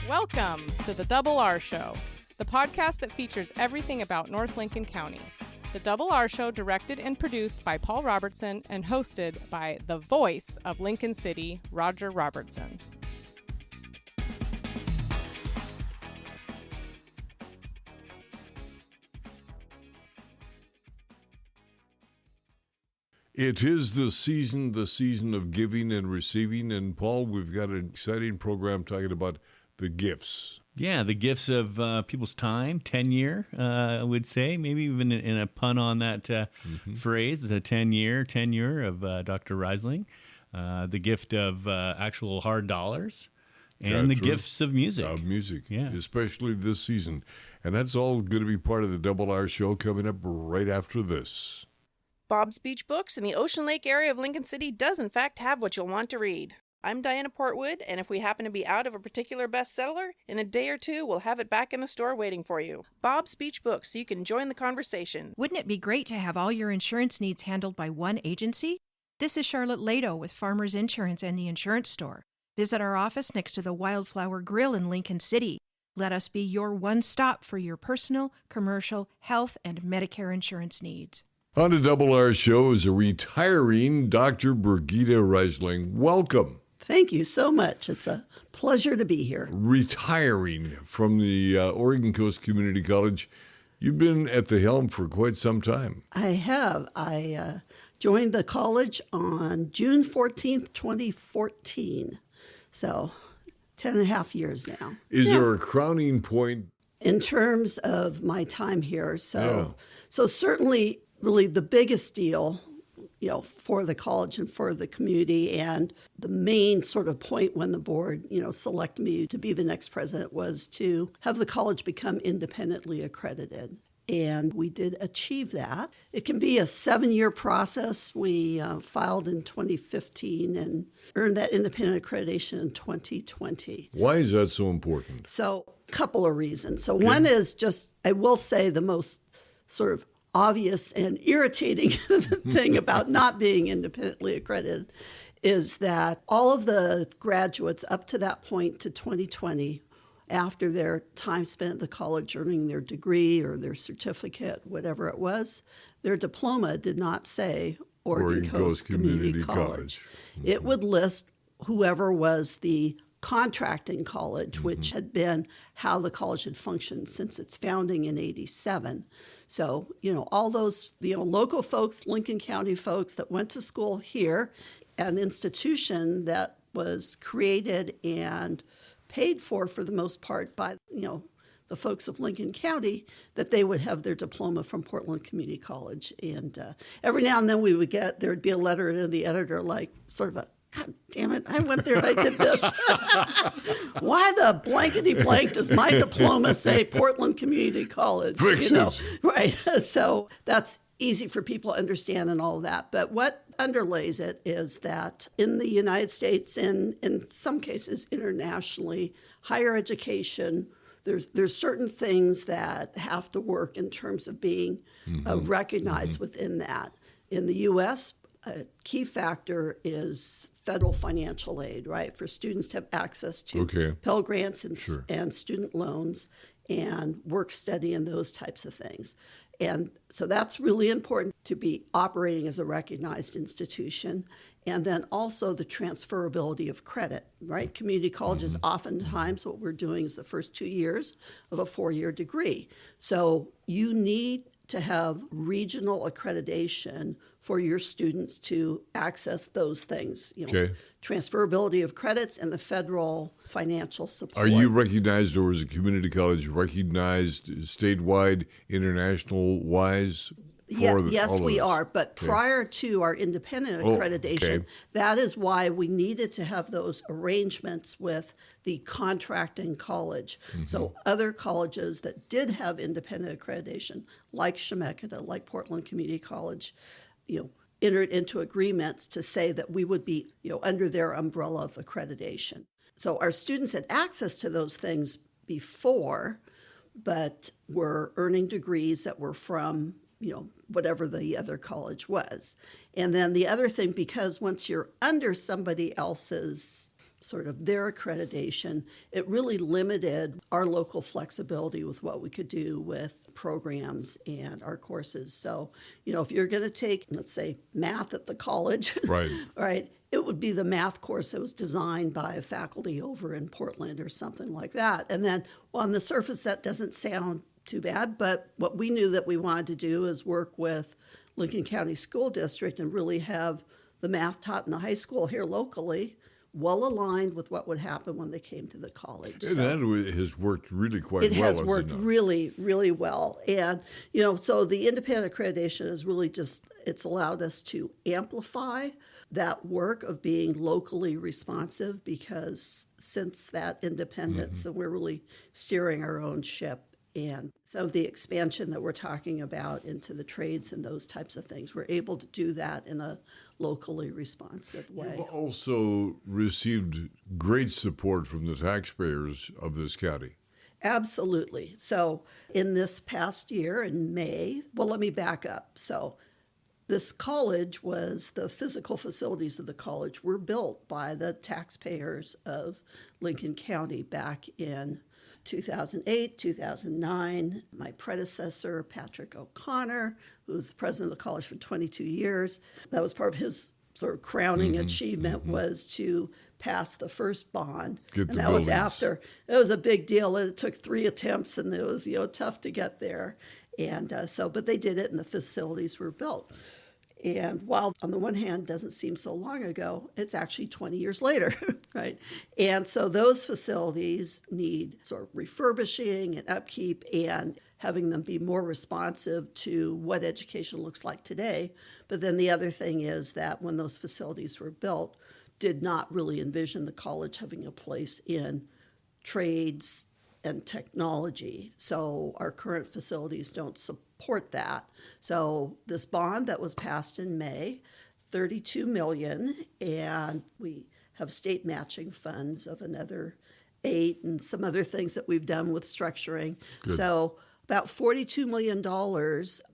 Welcome to the Double R Show, the podcast that features everything about North Lincoln County. The Double R Show, directed and produced by Paul Robertson and hosted by the voice of Lincoln City, Roger Robertson. It is the season of giving and receiving. And Paul, we've got an exciting program talking about the gifts. Yeah, the gifts of people's time, tenure, I would say, maybe even in a pun on that phrase, the tenure of Dr. Ryslinge, the gift of actual hard dollars, and the gifts of music. Yeah. Especially this season. And that's all going to be part of the Double R Show coming up right after this. Bob's Beach Books in the Ocean Lake area of Lincoln City does in fact have what you'll want to read. I'm Diana Portwood, and if we happen to be out of a particular bestseller, in a day or two we'll have it back in the store waiting for you. Bob's Beach Books, so you can join the conversation. Wouldn't it be great to have all your insurance needs handled by one agency? This is Charlotte Lado with Farmers Insurance and the Insurance Store. Visit our office next to the Wildflower Grill in Lincoln City. Let us be your one stop for your personal, commercial, health, and Medicare insurance needs. On the Double R Show is a retiring Dr. Birgitte Ryslinge. Welcome. Thank you so much. It's a pleasure to be here. Retiring from the Oregon Coast Community College. You've been at the helm for quite some time. I have. I joined the college on June 14th, 2014. So 10 and a half years now. Is there a crowning point? In terms of my time here. So certainly, really the biggest deal, for the college and for the community, and the main sort of point when the board, selected me to be the next president was to have the college become independently accredited. And we did achieve that. It can be a 7-year process. We filed in 2015 and earned that independent accreditation in 2020. Why is that so important? So a couple of reasons. So one is just, I will say, the most sort of obvious and irritating thing about not being independently accredited is that all of the graduates up to that point to 2020, after their time spent at the college earning their degree or their certificate, whatever it was, their diploma did not say Oregon Coast Community College. Mm-hmm. It would list whoever was the contracting college, which had been how the college had functioned since its founding in 87. So, all those, local folks, Lincoln County folks that went to school here, an institution that was created and paid for the most part by, the folks of Lincoln County, that they would have their diploma from Portland Community College. And every now and then there would be a letter to the editor, like sort of a, God damn it, I went there and I did this. Why the blankety blank does my diploma say Portland Community College? Right. So that's easy for people to understand and all of that. But what underlays it is that in the United States and in some cases internationally, higher education, there's certain things that have to work in terms of being recognized within that. In the U.S., a key factor is federal financial aid, right, for students to have access to Pell Grants and student loans and work study and those types of things. And so that's really important to be operating as a recognized institution. And then also the transferability of credit, right? Community colleges, oftentimes what we're doing is the first 2 years of a 4-year degree. So you need to have regional accreditation for your students to access those things, transferability of credits and the federal financial support. Are you recognized, or is a community college recognized statewide, international-wise? Yes, we are. But prior to our independent accreditation, that is why we needed to have those arrangements with the contracting college. So other colleges that did have independent accreditation, like Chemeketa, like Portland Community College, entered into agreements to say that we would be, under their umbrella of accreditation. So our students had access to those things before, but were earning degrees that were from, whatever the other college was. And then the other thing, because once you're under somebody else's sort of their accreditation, it really limited our local flexibility with what we could do with programs and our courses. So, if you're going to take, let's say, math at the college, Right. right, it would be the math course that was designed by a faculty over in Portland or something like that. And then, on the surface, that doesn't sound too bad, but what we knew that we wanted to do is work with Lincoln County School District and really have the math taught in the high school here locally, well aligned with what would happen when they came to the college. And that has worked really quite well. It has worked really, really well. And, so the independent accreditation is really it's allowed us to amplify that work of being locally responsive, because since that independence, we're really steering our own ship. And some of the expansion that we're talking about into the trades and those types of things, we're able to do that in a locally responsive way. You've also received great support from the taxpayers of this county. Absolutely. So in this past year, in May, well, let me back up. So this college the physical facilities of the college were built by the taxpayers of Lincoln County back in 2008, 2009, my predecessor, Patrick O'Connor, who was the president of the college for 22 years, that was part of his sort of crowning achievement was to pass the first bond. Get and the that was buildings. after. It was a big deal, and it took 3 attempts, and it was tough to get there. And but they did it, and the facilities were built. And while on the one hand doesn't seem so long ago, it's actually 20 years later, right? And so those facilities need sort of refurbishing and upkeep and having them be more responsive to what education looks like today. But then the other thing is that when those facilities were built, did not really envision the college having a place in trades and technology. So our current facilities don't support that. So this bond that was passed in May, $32 million, and we have state matching funds of another 8 and some other things that we've done with structuring. Good. So about $42 million,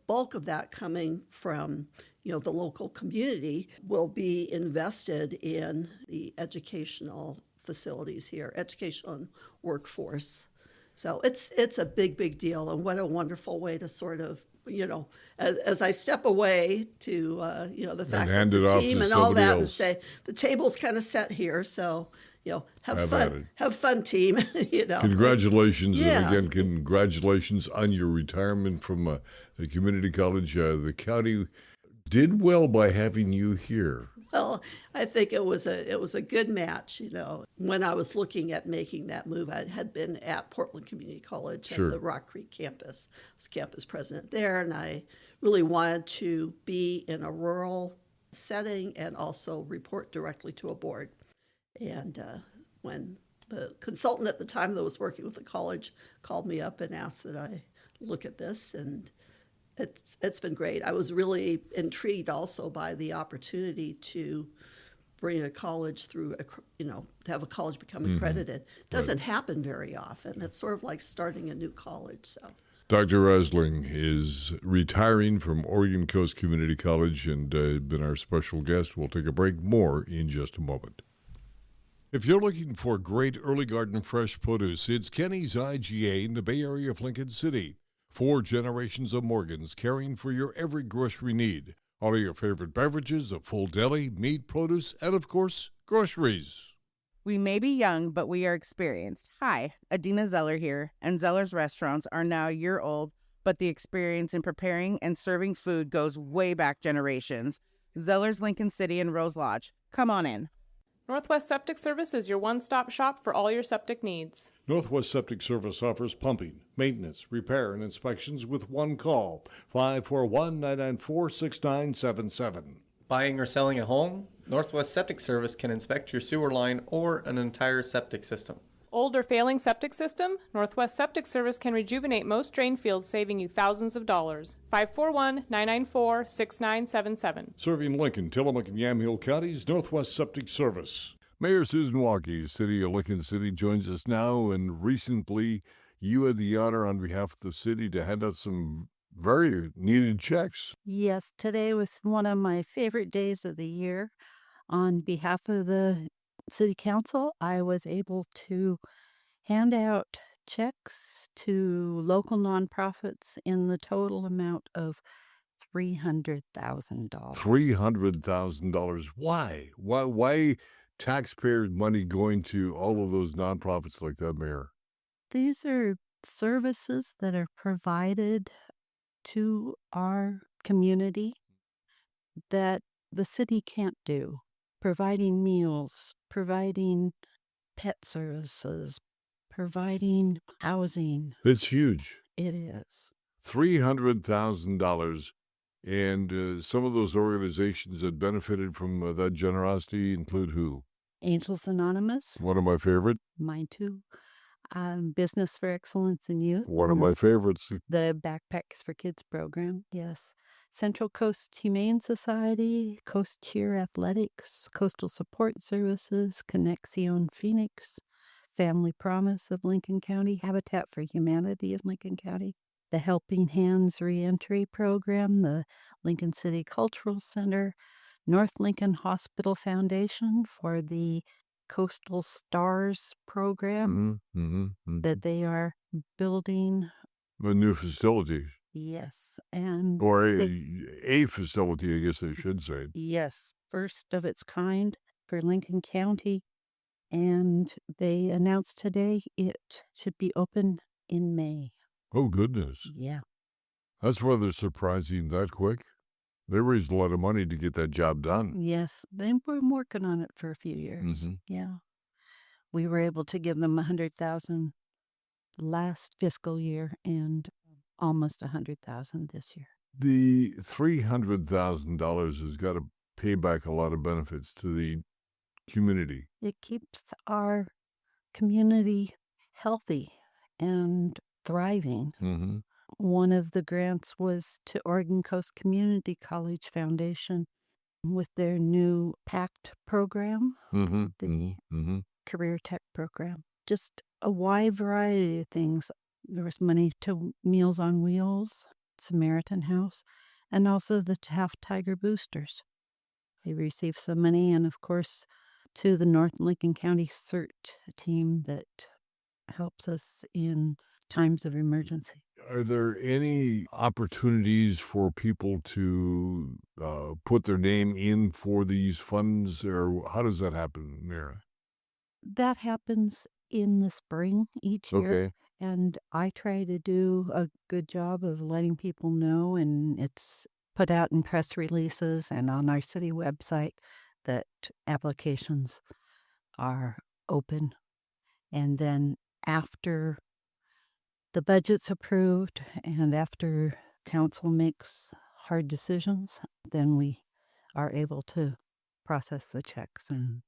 bulk of that coming from the local community, will be invested in the educational facilities here, educational and workforce. So it's a big, big deal, and what a wonderful way to sort of, as I step away to, the fact that the team and all that, and say, the table's kind of set here, so, have fun, team, Congratulations, Yeah. and again, congratulations on your retirement from the community college. The county did well by having you here. Well, I think it was a good match. When I was looking at making that move, I had been at Portland Community College Sure. at the Rock Creek campus. I was campus president there, and I really wanted to be in a rural setting and also report directly to a board. And when the consultant at the time that was working with the college called me up and asked that I look at this, and it's been great. I was really intrigued also by the opportunity to bring a college through, to have a college become accredited. Doesn't happen very often. It's sort of like starting a new college. So, Dr. Ryslinge is retiring from Oregon Coast Community College and been our special guest. We'll take a break. More in just a moment. If you're looking for great early garden fresh produce, it's Kenny's IGA in the Bay Area of Lincoln City. 4 generations of Morgans caring for your every grocery need. All of your favorite beverages, a full deli, meat, produce, and of course, groceries. We may be young, but we are experienced. Hi, Adina Zeller here, and Zeller's restaurants are now a year old, but the experience in preparing and serving food goes way back generations. Zeller's Lincoln City and Rose Lodge. Come on in. Northwest Septic Service is your one-stop shop for all your septic needs. Northwest Septic Service offers pumping, maintenance, repair, and inspections with one call, 541-994-6977. Buying or selling a home? Northwest Septic Service can inspect your sewer line or an entire septic system. Old or failing septic system? Northwest Septic Service can rejuvenate most drain fields, saving you thousands of dollars. 541-994-6977. Serving Lincoln, Tillamook, and Yamhill counties, Northwest Septic Service. Mayor Susan Wahlke, City of Lincoln City, joins us now, and recently you had the honor on behalf of the city to hand out some very needed checks. Yes, today was one of my favorite days of the year. On behalf of the city council, I was able to hand out checks to local nonprofits in the total amount of $300,000. $300,000. Why? Why taxpayer money going to all of those nonprofits like that, Mayor? These are services that are provided to our community that the city can't do. Providing meals, providing pet services, providing housing. It's huge. It is. $300,000. And some of those organizations that benefited from that generosity include who? Angels Anonymous. One of my favorite. Mine too. Business for Excellence in Youth. One of my favorites. The Backpacks for Kids program. Yes. Central Coast Humane Society, Coast Cheer Athletics, Coastal Support Services, Conexion Phoenix, Family Promise of Lincoln County, Habitat for Humanity of Lincoln County, the Helping Hands Reentry Program, the Lincoln City Cultural Center, North Lincoln Hospital Foundation for the Coastal Stars program that they are building. A new facility. Yes. And or a facility, I guess I should say. Yes. First of its kind for Lincoln County. And they announced today it should be open in May. Oh, goodness. Yeah. That's rather surprising that quick. They raised a lot of money to get that job done. Yes. They've been working on it for a few years. Yeah. We were able to give them $100,000 last fiscal year and almost $100,000 this year. The $300,000 has got to pay back a lot of benefits to the community. It keeps our community healthy and thriving. One of the grants was to Oregon Coast Community College Foundation with their new PACT program, the Career Tech program. Just a wide variety of things. There was money to Meals on Wheels, Samaritan House, and also the Taft Tiger Boosters. They received some money, and of course, to the North Lincoln County CERT team that helps us in times of emergency. Are there any opportunities for people to put their name in for these funds, or how does that happen, Mira? That happens in the spring each year. Okay. And I try to do a good job of letting people know, and it's put out in press releases and on our city website that applications are open. And then after the budget's approved and after council makes hard decisions, then we are able to process the checks and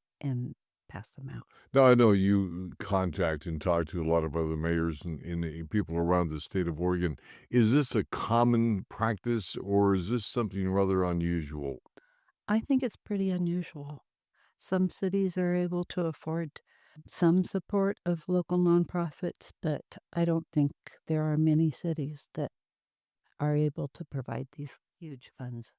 pass them out. Now, I know you contact and talk to a lot of other mayors and people around the state of Oregon. Is this a common practice, or is this something rather unusual? I think it's pretty unusual. Some cities are able to afford some support of local nonprofits, but I don't think there are many cities that are able to provide these huge funds.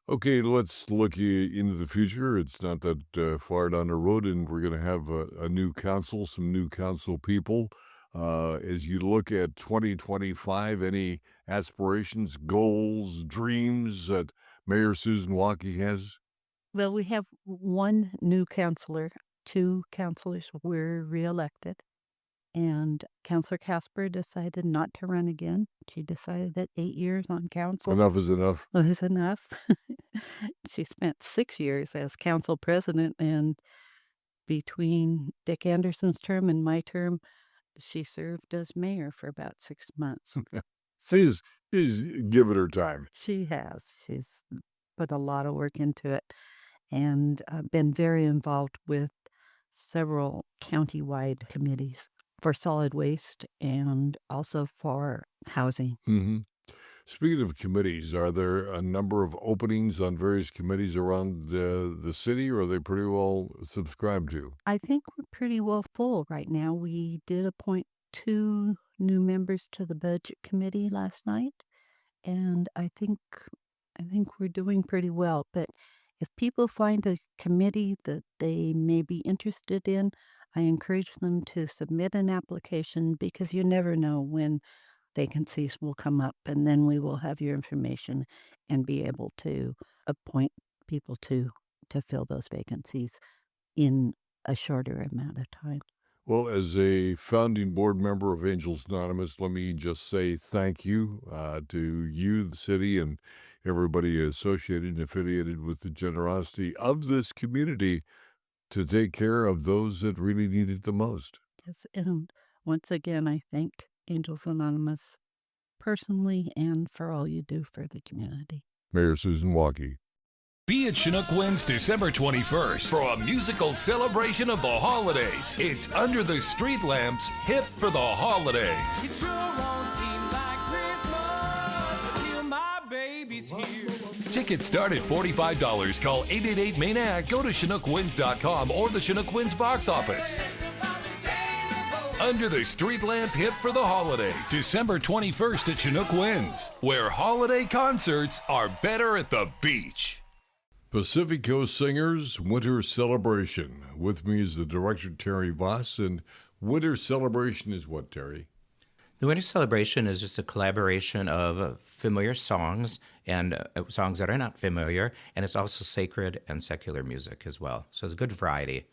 Okay, let's look into the future. It's not that far down the road, and we're going to have a new council, some new council people. As you look at 2025, any aspirations, goals, dreams that Mayor Susan Wahlke has? Well, we have one new counselor. 2 counselors were reelected. And Counselor Casper decided not to run again. She decided that 8 years on council Enough is enough. was enough. She spent 6 years as council president, and between Dick Anderson's term and my term, she served as mayor for about 6 months. She's given her time. She has. She's put a lot of work into it and been very involved with several county-wide committees for solid waste and also for housing. Speaking of committees, are there a number of openings on various committees around the city, or are they pretty well subscribed to? I think we're pretty well full right now. We did appoint 2 new members to the budget committee last night, and I think we're doing pretty well. But If people find a committee that they may be interested in, I encourage them to submit an application because you never know when vacancies will come up, and then we will have your information and be able to appoint people to fill those vacancies in a shorter amount of time. Well, as a founding board member of Angels Anonymous, let me just say thank you to you, the city, and everybody associated and affiliated with the generosity of this community to take care of those that really need it the most. Yes, and once again, I thank Angels Anonymous personally and for all you do for the community. Mayor Susan Wahlke. Be at Chinook Winds December 21st for a musical celebration of the holidays. It's Under the Street Lamps, Hip for the Holidays. It sure won't seem like Christmas until my baby's here. Tickets start at $45. Call 888-MANAC, go to ChinookWinds.com or the Chinook Winds box office. Under the Street Lamp, Hip for the Holidays. December 21st at Chinook Winds, where holiday concerts are better at the beach. Pacific Coast Singers Winter Celebration. With me is the director, Terry Voss. And Winter Celebration is what, Terry? The Winter Celebration is just a collaboration of familiar songs and songs that are not familiar, and it's also sacred and secular music as well. So it's a good variety.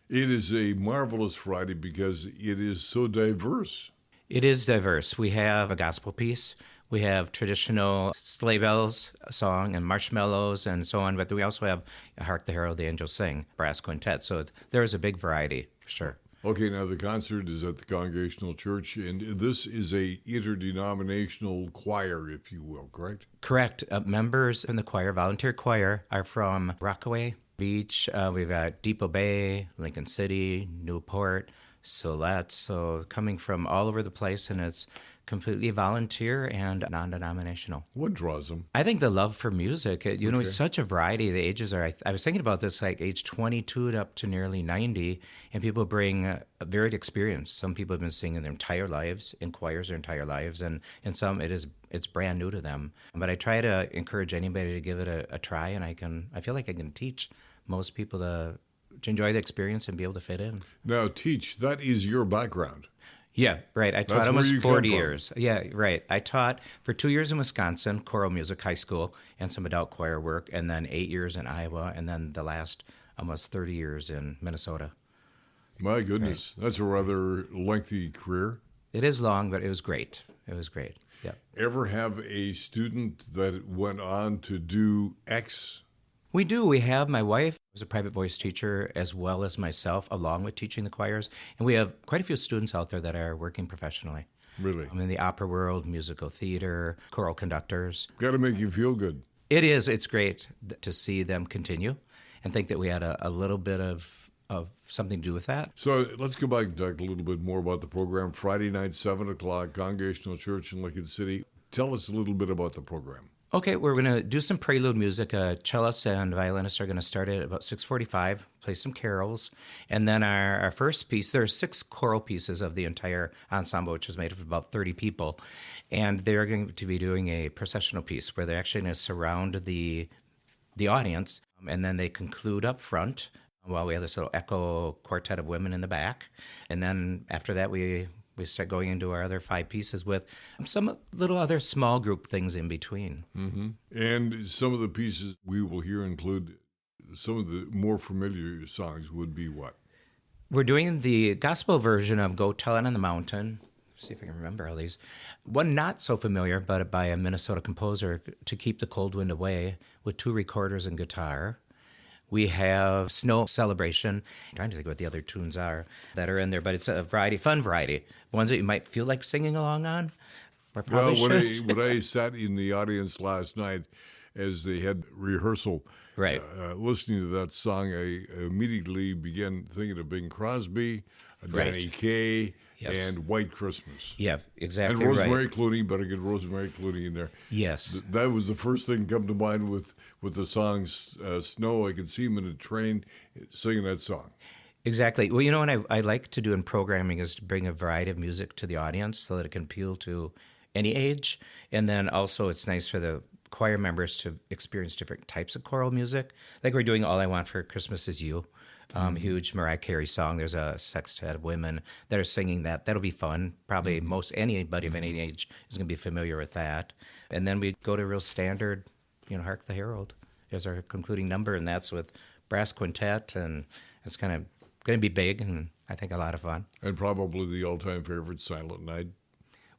It is a marvelous variety because it is so diverse. It is diverse. We have a gospel piece. We have traditional sleigh bells song and marshmallows and so on, but we also have Hark the Herald the Angels Sing, brass quintet. So there is a big variety, for sure. Okay, now the concert is at the Congregational Church, and this is a interdenominational choir, if you will, correct? Correct. Members in the choir, volunteer choir, are from Rockaway Beach. We've got Depot Bay, Lincoln City, Newport, Solette. So coming from all over the place, and it's completely volunteer and non-denominational. What draws them? I think the love for music. You know, it's such a variety. The ages are, I was thinking about this, like age 22 up to nearly 90, and people bring a varied experience. Some people have been singing their entire lives, in choirs their entire lives, and some it's brand new to them. But I try to encourage anybody to give it a try, and I feel like I can teach most people to enjoy the experience and be able to fit in. Now, teach, that is your background. Yeah, right. I taught almost 40 years. Yeah, right. I taught for 2 years in Wisconsin, choral music high school, and some adult choir work, and then 8 years in Iowa, and then the last almost 30 years in Minnesota. My goodness, right. That's a rather lengthy career. It is long, but it was great. It was great. Yeah. Ever have a student that went on to do X? We do. We have my wife was a private voice teacher as well as myself, along with teaching the choirs. And we have quite a few students out there that are working professionally. Really? In the opera world, musical theater, choral conductors. Got to make you feel good. It is. It's great to see them continue and think that we had a little bit of something to do with that. So let's go back and talk a little bit more about the program. Friday night, 7 o'clock, Congregational Church in Lincoln City. Tell us a little bit about the program. Okay, we're going to do some prelude music. Cellists and violinists are going to start at about 6:45, play some carols. And then our first piece, there are 6 choral pieces of the entire ensemble, which is made up of about 30 people. And they're going to be doing a processional piece where they're actually going to surround the audience. And then they conclude up front while we have this little echo quartet of women in the back. And then after that, we start going into our other 5 pieces with some little other small group things in between. Mm-hmm. And some of the pieces we will hear include some of the more familiar songs would be what? We're doing the gospel version of Go Tell It on the Mountain. Let's see if I can remember all these. One not so familiar, but by a Minnesota composer, To Keep the Cold Wind Away, with 2 recorders and guitar. We have Snow Celebration. I'm trying to think what the other tunes are that are in there, but it's a variety, fun variety. Ones that you might feel like singing along on. Well, when I sat in the audience last night as they had rehearsal, right, listening to that song, I immediately began thinking of Bing Crosby, Danny Kaye, yes, and White Christmas. Yeah, exactly. And Rosemary right. Clooney, better get Rosemary Clooney in there. Yes. That was the first thing come to mind with the song Snow. I could see him in a train singing that song. Exactly. Well, you know what I like to do in programming is to bring a variety of music to the audience so that it can appeal to any age. And then also it's nice for the choir members to experience different types of choral music. Like we're doing All I Want for Christmas Is You, huge Mariah Carey song. There's a sextet of women that are singing that. That'll be fun. Probably anybody of any age is going to be familiar with that. And then we go to real standard, Hark the Herald as our concluding number, and that's with brass quintet, and it's kind of going to be big and I think a lot of fun. And probably the all-time favorite, Silent Night.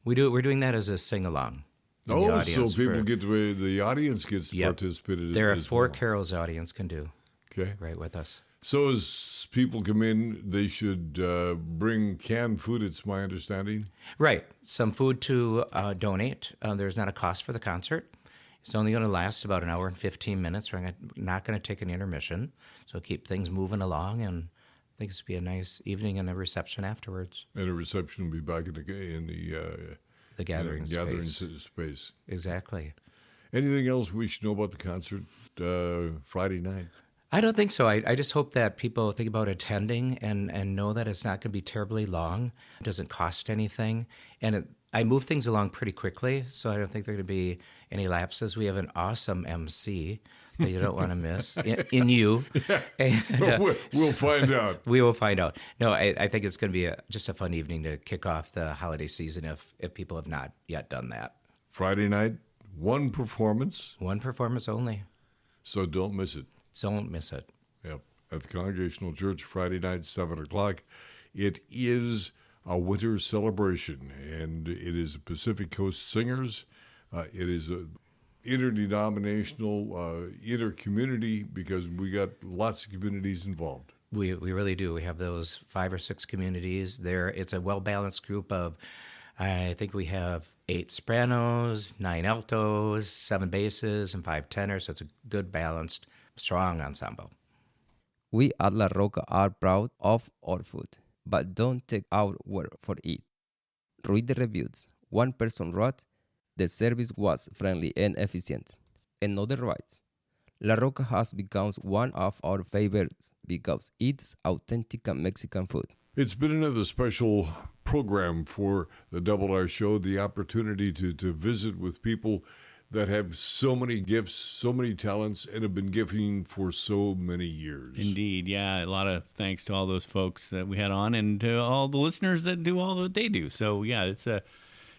We're doing that as a sing-along. Oh, so people the audience gets to participate in it. There are 4 carols the audience can do. Okay. Right with us. So as people come in, they should bring canned food, it's my understanding? Right. Some food to donate. There's not a cost for the concert. It's only going to last about an hour and 15 minutes. We're not going to take an intermission. So keep things moving along, and I think it's going to be a nice evening and a reception afterwards. And a reception will be back in the gathering space. Exactly. Anything else we should know about the concert Friday night? I don't think so. I just hope that people think about attending and know that it's not going to be terribly long. It doesn't cost anything. And I move things along pretty quickly, so I don't think there are going to be any lapses. We have an awesome MC that you don't want to miss in you. And, we'll find out. We will find out. No, I think it's going to be just a fun evening to kick off the holiday season if people have not yet done that. Friday night, one performance. One performance only. So don't miss it. Don't miss it. Yep. At the Congregational Church, Friday night, 7 o'clock. It is a winter celebration, and it is Pacific Coast Singers. It is a interdenominational, inter-community, because we got lots of communities involved. We really do. We have those 5 or 6 communities there. It's a well-balanced group of, I think we have 8 sopranos, 9 altos, 7 basses, and 5 tenors. So it's a good, balanced, strong ensemble. We at La Roca are proud of our food, but don't take our word for it. Read the reviews. One person wrote, "The service was friendly and efficient." Another writes, "La Roca has become one of our favorites because it's authentic Mexican food." It's been another special program for the Double R Show, the opportunity to visit with people that have so many gifts, so many talents, and have been giving for so many years. Indeed, yeah. A lot of thanks to all those folks that we had on and to all the listeners that do all that they do. So, yeah, it's a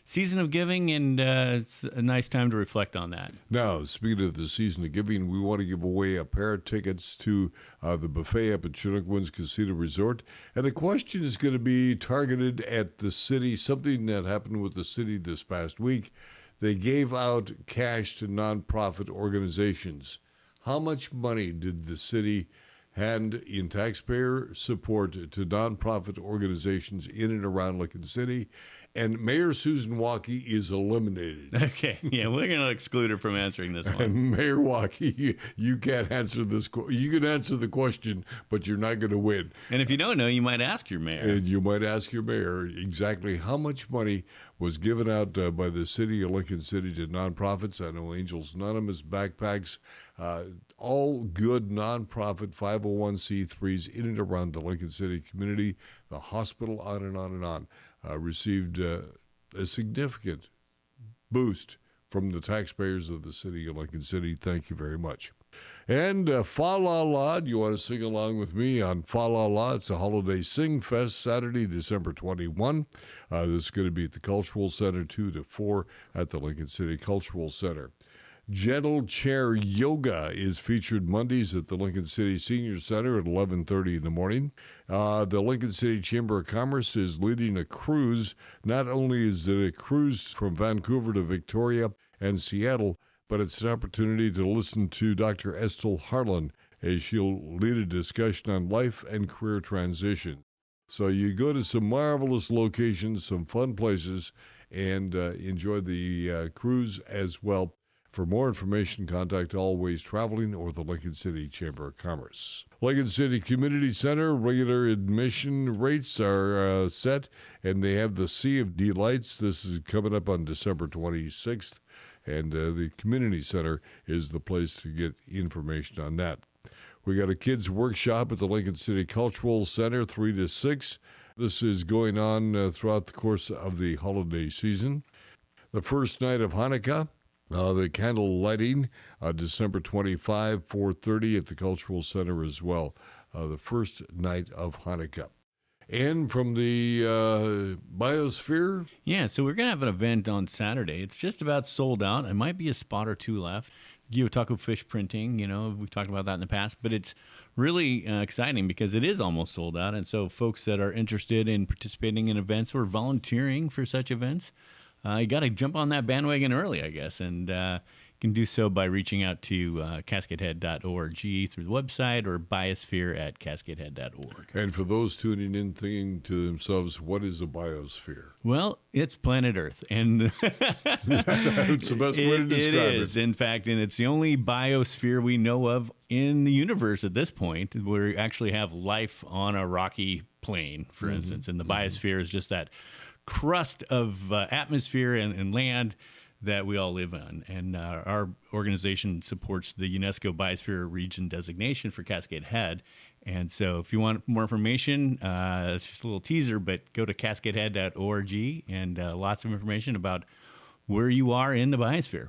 season of giving, and it's a nice time to reflect on that. Now, speaking of the season of giving, we want to give away a pair of tickets to the buffet up at Chinook Winds Casino Resort. And the question is going to be targeted at the city, something that happened with the city this past week. They gave out cash to nonprofit organizations. How much money did the city hand in taxpayer support to nonprofit organizations in and around Lincoln City? And Mayor Susan Wahlke is eliminated. Okay, yeah, we're going to exclude her from answering this one. Mayor Wahlke, you can't answer this. You can answer the question, but you're not going to win. And if you don't know, you might ask your mayor. And you might ask your mayor exactly how much money was given out by the city of Lincoln City to nonprofits. I know Angels Anonymous, Backpacks, all good nonprofit 501c3s in and around the Lincoln City community, the hospital, on and on and on. Received a significant boost from the taxpayers of the city of Lincoln City. Thank you very much. And Fa La La, do you want to sing along with me on Fa La La? It's a holiday sing fest, Saturday, December 21. This is going to be at the Cultural Center, 2 to 4 at the Lincoln City Cultural Center. Gentle Chair Yoga is featured Mondays at the Lincoln City Senior Center at 11:30 in the morning. The Lincoln City Chamber of Commerce is leading a cruise. Not only is it a cruise from Vancouver to Victoria and Seattle, but it's an opportunity to listen to Dr. Estelle Harlan as she'll lead a discussion on life and career transition. So you go to some marvelous locations, some fun places, and enjoy the cruise as well. For more information, contact Always Traveling or the Lincoln City Chamber of Commerce. Lincoln City Community Center, regular admission rates are set, and they have the Sea of Delights. This is coming up on December 26th, and the Community Center is the place to get information on that. We got a kids' workshop at the Lincoln City Cultural Center, 3 to 6. This is going on throughout the course of the holiday season. The first night of Hanukkah The candle lighting, December 25, 4:30 at the Cultural Center as well, the first night of Hanukkah. And from the Biosphere? Yeah, so we're going to have an event on Saturday. It's just about sold out. It might be a spot or two left. Gyotako fish printing, we've talked about that in the past, but it's really exciting because it is almost sold out. And so folks that are interested in participating in events or volunteering for such events, you got to jump on that bandwagon early, I guess, and you can do so by reaching out to cascadehead.org through the website or biosphere@cascadehead.org. And for those tuning in thinking to themselves, what is a biosphere? Well, it's planet Earth, and it's the best way to describe it. It is, in fact, and it's the only biosphere we know of in the universe at this point where we actually have life on a rocky plane, for instance. And the biosphere is just that crust of atmosphere and land that we all live on. And our organization supports the UNESCO Biosphere Region designation for Cascade Head. And so if you want more information, it's just a little teaser, but go to cascadehead.org and lots of information about where you are in the biosphere.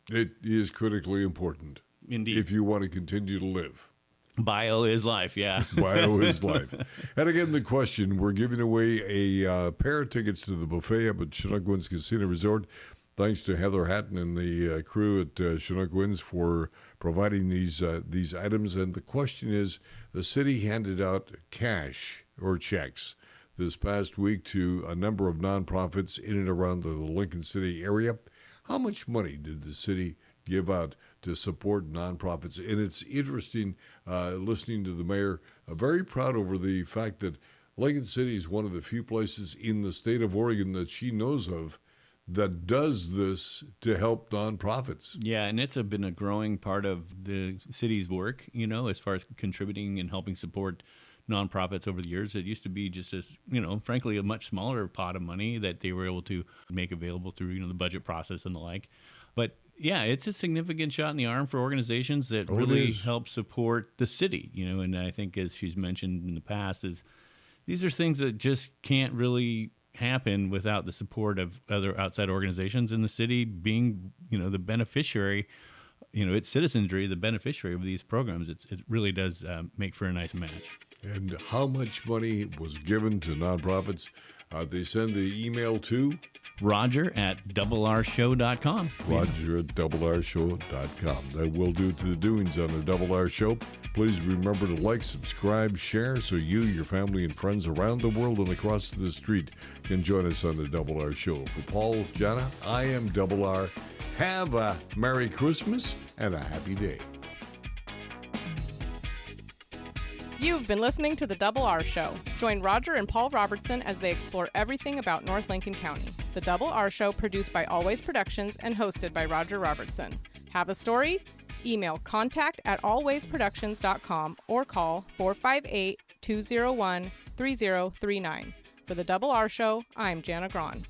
It is critically important. Indeed. If you want to continue to live. Bio is life, yeah. Bio is life. And again, the question, we're giving away a pair of tickets to the buffet up at Chinook Winds Casino Resort. Thanks to Heather Hatton and the crew at Chinook Winds for providing these items. And the question is, the city handed out cash or checks this past week to a number of nonprofits in and around the Lincoln City area. How much money did the city give out to support nonprofits? And it's interesting listening to the mayor, very proud over the fact that Lincoln City is one of the few places in the state of Oregon that she knows of that does this to help nonprofits. Yeah, and it's been a growing part of the city's work, as far as contributing and helping support nonprofits over the years. It used to be just as, frankly, a much smaller pot of money that they were able to make available through, the budget process and the like. But yeah, it's a significant shot in the arm for organizations that really help support the city, and I think, as she's mentioned in the past, these are things that just can't really happen without the support of other outside organizations in the city being, the beneficiary, its citizenry, the beneficiary of these programs. It really does make for a nice match. And how much money was given to nonprofits? They send the email to Roger@RRshow.com. Roger@RRshow.com. That will do to the doings on the Double R Show. Please remember to like, subscribe, share so you, your family, and friends around the world and across the street can join us on the Double R Show. For Paul, Jana, I am Double R. Have a Merry Christmas and a happy day. You've been listening to The Double R Show. Join Roger and Paul Robertson as they explore everything about North Lincoln County. The Double R Show, produced by Always Productions and hosted by Roger Robertson. Have a story? Email contact@alwaysproductions.com or call 458-201-3039. For The Double R Show, I'm Jana Grawn.